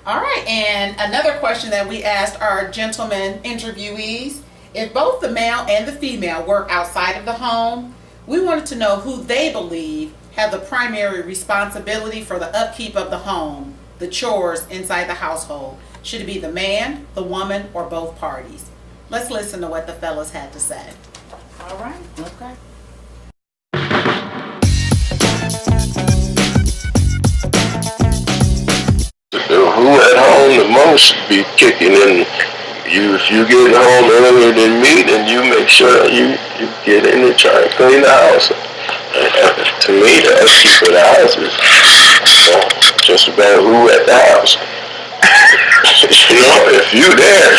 All right, and another question that we asked our gentlemen interviewees: if both the male and the female work outside of the home, we wanted to know who they believe have the primary responsibility for the upkeep of the home, the chores inside the household. Should it be the man, the woman, or both parties? Let's listen to what the fellas had to say. All right, okay. Who at home the most be kicking in. If you get home earlier than me, then you make sure you get in and try and clean the house. To me, the upkeep of the house is just about who at the house. If you there,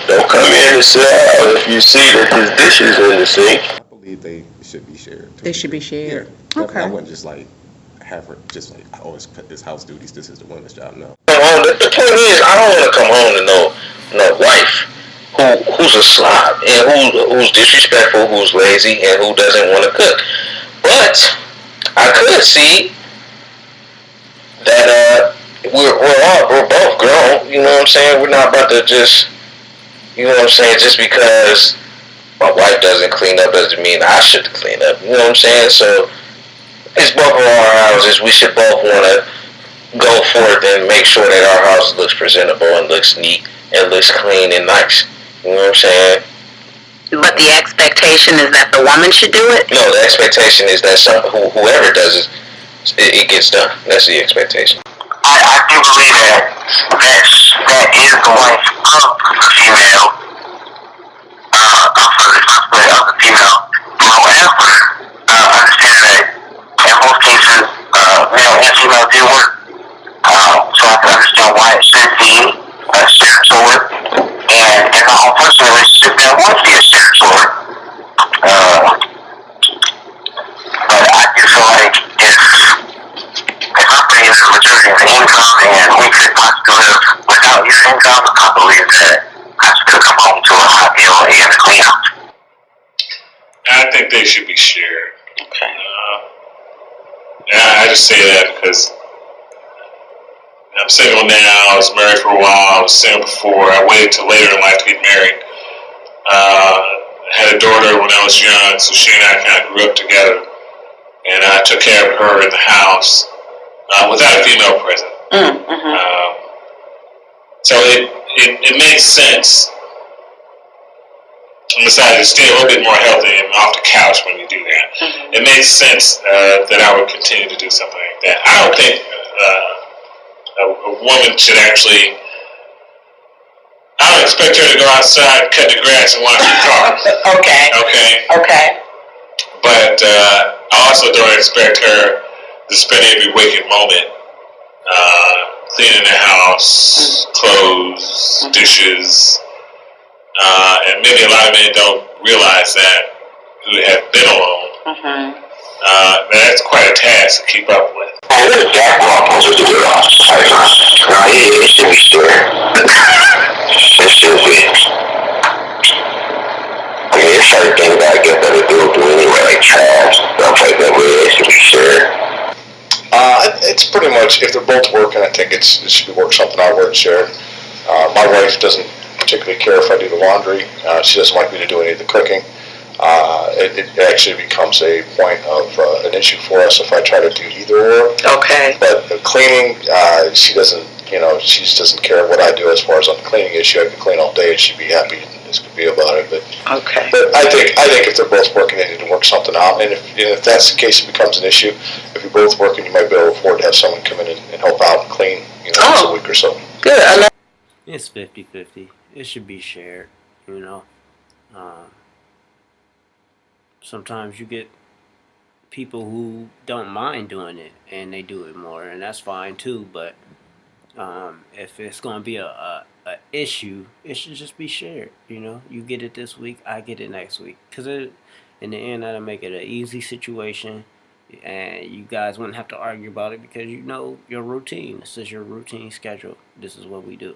don't come in and sit down if you see that there's dishes in the sink. I believe they should be shared. They should be shared. Yeah. Okay. I wouldn't just like have her just like, oh, it's house duties. This is the woman's job. No. The point is, I don't want to come home to no wife who's a slob and who's disrespectful, who's lazy, and who doesn't want to cook. But I could see that we're both grown. You know what I'm saying? We're not about to just, you know what I'm saying, just because my wife doesn't clean up doesn't mean I should clean up. You know what I'm saying? So it's both of our houses. We should both want to go forth and make sure that our house looks presentable and looks neat and looks clean and nice. You know what I'm saying? But the expectation is that the woman should do it? No, the expectation is that whoever does it gets done. That's the expectation. I do believe that is the wife of the female, also the responsibility of the female. However, understand that in most cases, male and female do work. So I can understand why it should be a shared chore. And in the whole personal relationship, there would be a shared chore. But I do feel like if I'm bringing the majority of the income and we could possibly live without your income, I believe that I still come home to a hot meal and a clean up. I think they should be shared. Okay. I just say that because I'm single now. I was married for a while. I was single before. I waited till later in life to get married. I had a daughter when I was young, so she and I kind of grew up together. And I took care of her in the house without a female present. So it makes sense. And besides, stay a little bit more healthy and off the couch when you do that. It makes sense that I would continue to do something like that. I don't think a woman should actually. I don't expect her to go outside, cut the grass, and wash her car. Okay. But I also don't expect her to spend every waking moment cleaning the house, clothes, dishes. And maybe a lot of men don't realize that, who have been alone. That's quite a task to keep up with. It should be shared. It should be. I mean, it's certain things that I get better do anyway, like trash, stuff like that, but it should be shared. It's pretty much, if they're both working, I think it should be work something out where it's shared. My wife doesn't particularly care if I do the laundry. She doesn't like me to do any of the cooking. It actually becomes a point of an issue for us if I try to do either or. Okay. But the cleaning, she doesn't, she just doesn't care what I do as far as on the cleaning issue. I can clean all day and she'd be happy as could be about it. But I think if they're both working, they need to work something out. And if that's the case, it becomes an issue. If you're both working, you might be able to afford to have someone come in and help out and clean, once a week or so. Good. It's 50-50. It should be shared, Sometimes you get people who don't mind doing it and they do it more, and that's fine too. But if it's gonna be a issue, it should just be shared. You get it this week, I get it next week, because in the end that'll make it an easy situation, and you guys wouldn't have to argue about it because your routine. This is your routine schedule. This is what we do.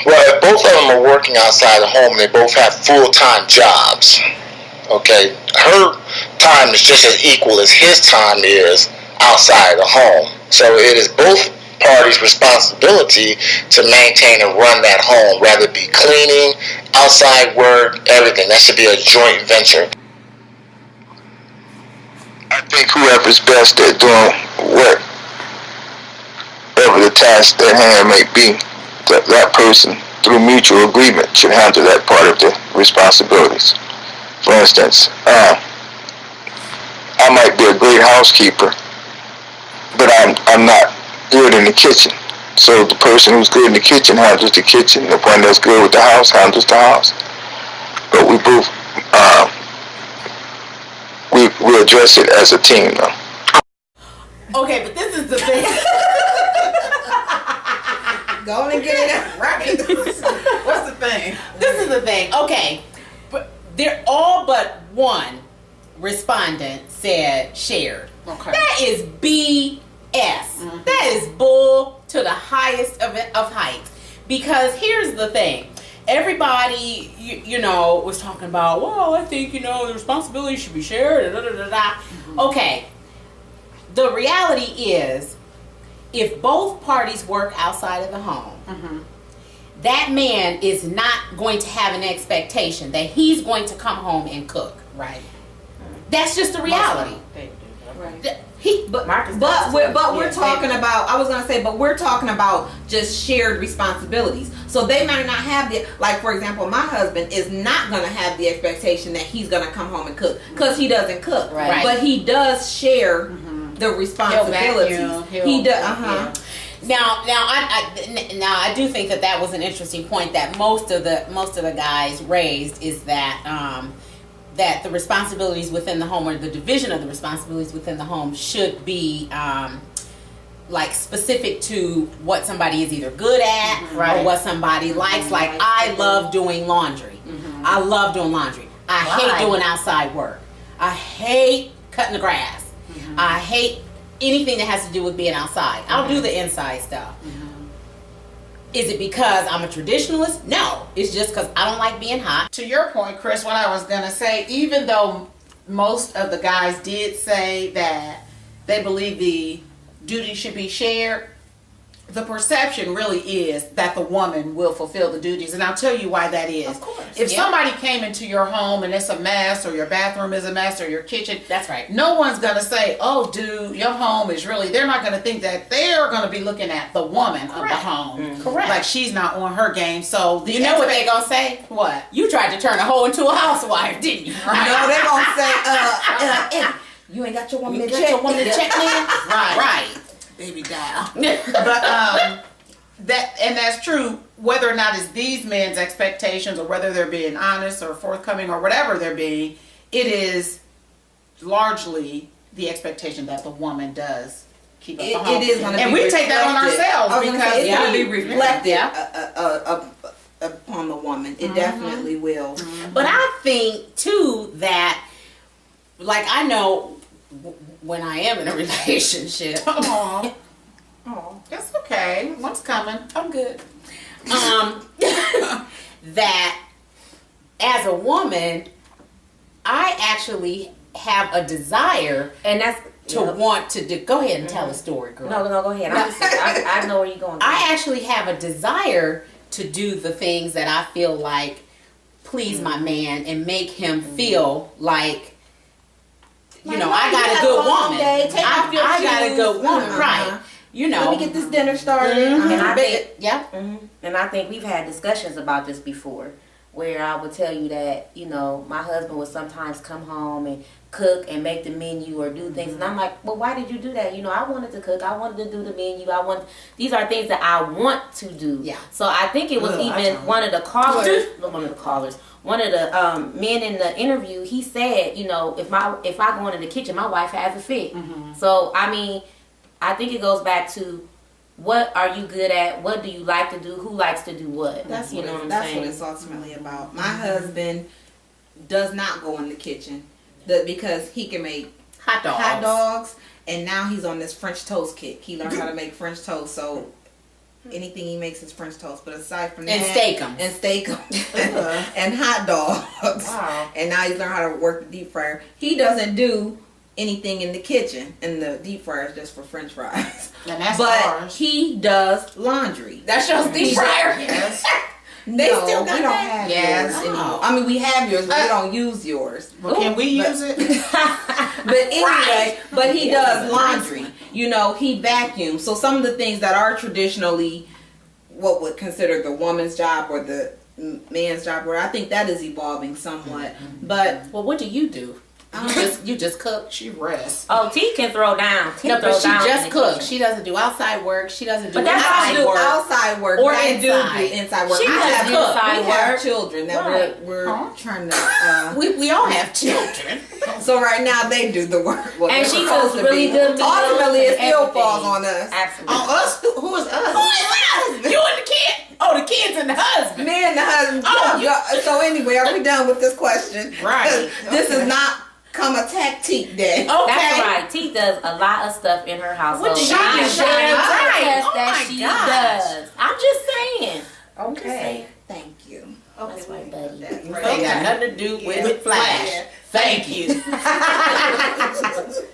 Well, if both of them are working outside the home, they both have full-time jobs. Okay, her time is just as equal as his time is outside the home. So it is both party's responsibility to maintain and run that home, whether it be cleaning, outside work, everything. That should be a joint venture. I think whoever's best at doing whatever the task at hand may be, that person, through mutual agreement, should handle that part of the responsibilities. For instance, I might be a great housekeeper, but I'm not good in the kitchen. So the person who's good in the kitchen handles the kitchen. The one that's good with the house handles the house. But we both we address it as a team, though. Okay, but this is the thing. Go on and get it out. Right. What's the thing? This is the thing. Okay, but they're all but one respondent said shared. Okay. That is BS. Mm-hmm. That is bull to the highest of heights. Because here's the thing. Everybody, you know, was talking about, well, I think, you know, the responsibility should be shared. Da, da, da, da. Mm-hmm. Okay. The reality is, if both parties work outside of the home, Mm-hmm. that man is not going to have an expectation that he's going to come home and cook. Right. That's just the reality. Right. But we're talking about. I was gonna say, but we're talking about just shared responsibilities. So they might not have the, like, for example, my husband is not gonna have the expectation that he's gonna come home and cook because he doesn't cook. Right. But he does share the responsibilities. He does. Yeah. Now I do think that was an interesting point that most of the guys raised, is that that the responsibilities within the home, or the division of the responsibilities within the home, should be like specific to what somebody is either good at, or what somebody likes. Like, I love doing laundry. I love doing laundry. I hate doing outside work. I hate cutting the grass. I hate anything that has to do with being outside. I'll do the inside stuff. Is it because I'm a traditionalist? No. It's just because I don't like being hot. To your point, Chris, what I was going to say, even though most of the guys did say that they believe the duty should be shared, the perception really is that the woman will fulfill the duties. And I'll tell you why that is. Of course. If somebody came into your home and it's a mess, or your bathroom is a mess, or your kitchen, That's right. no one's going to say, oh, dude, your home is really, they're not going to think that. They're going to be looking at the woman of the home. Correct. Like, she's not on her game. So You know what they're going to say? What? You tried to turn a hoe into a housewife, didn't you? No, they're gonna say, you ain't got your woman to check. Right. Baby doll. But that's true, whether or not it's these men's expectations, or whether they're being honest or forthcoming or whatever they're being, it is largely the expectation that the woman does keep up the home. It is going to be and we take that on reflected. ourselves, I was gonna because say, it's going to be reflected Yeah. upon the woman. It definitely will. But I think, too, that, like, I know when I am in a relationship. Oh, that's okay. One's coming. I'm good. That as a woman, I actually have a desire, and that's to want to do. Go ahead and tell a story, girl. No, go ahead. I know where you're going. I actually have a desire to do the things that I feel like please my man and make him feel like, you know, I got a good woman. I got a good woman, right? You know, let me get this dinner started. And I think, yeah. And I think we've had discussions about this before, where I would tell you that, you know, my husband would sometimes come home and cook and make the menu or do things, and I'm like, well, why did you do that? You know, I wanted to cook, I wanted to do the menu, these are things that I want to do. Yeah. So I think it was one of the men in the interview, he said, you know, if I go into the kitchen, my wife has a fit. So I mean, I think it goes back to, what are you good at? What do you like to do? Who likes to do what? That's you know what I'm that's saying? what it's ultimately about. My husband does not go in the kitchen because he can make hot dogs, and now he's on this French toast kick. He learned how to make French toast, so anything he makes is French toast. But aside from that, and steak 'em, and hot dogs, wow. And now he's learned how to work the deep fryer. He doesn't do anything in the kitchen, and the deep fryer is just for French fries. And that's but ours. he does laundry. That's your deep fryer. Yes. They No, still we got don't that. have Yes. yours. anymore. Oh. I mean, we have yours, but we don't use yours. Well, can we use it? But anyway, but he does laundry. You know, he vacuums. So some of the things that are traditionally what would consider the woman's job or the man's job, where I think that is evolving somewhat. But Well, what do? You just cook. She rests. Oh, T can throw down. T No, throw but she down in just the cooks. kitchen. She doesn't do outside work. She doesn't do But that's I inside do work. outside work, Or but I do inside. inside work. She I does have inside we have work. children that Right. we're trying to. We all have children. So right now they do the work. Well, And they're she supposed cooks to really be. good meals Ultimately, it and still everything. falls on us. Absolutely. On us? Who is us? Who is us? You and the kid. Oh, the kids and the husband. Me and the husband. Oh, Yeah, so anyway, are we done with this question? Right. This Okay. is not come a tactique day. Okay. That's right. T does a lot of stuff in her household. What did you I do? share Right. test Oh that my she gosh. does. I'm just saying. Okay. Thank you. That's my buddy. Ain't got nothing to do with Flash. Thank you.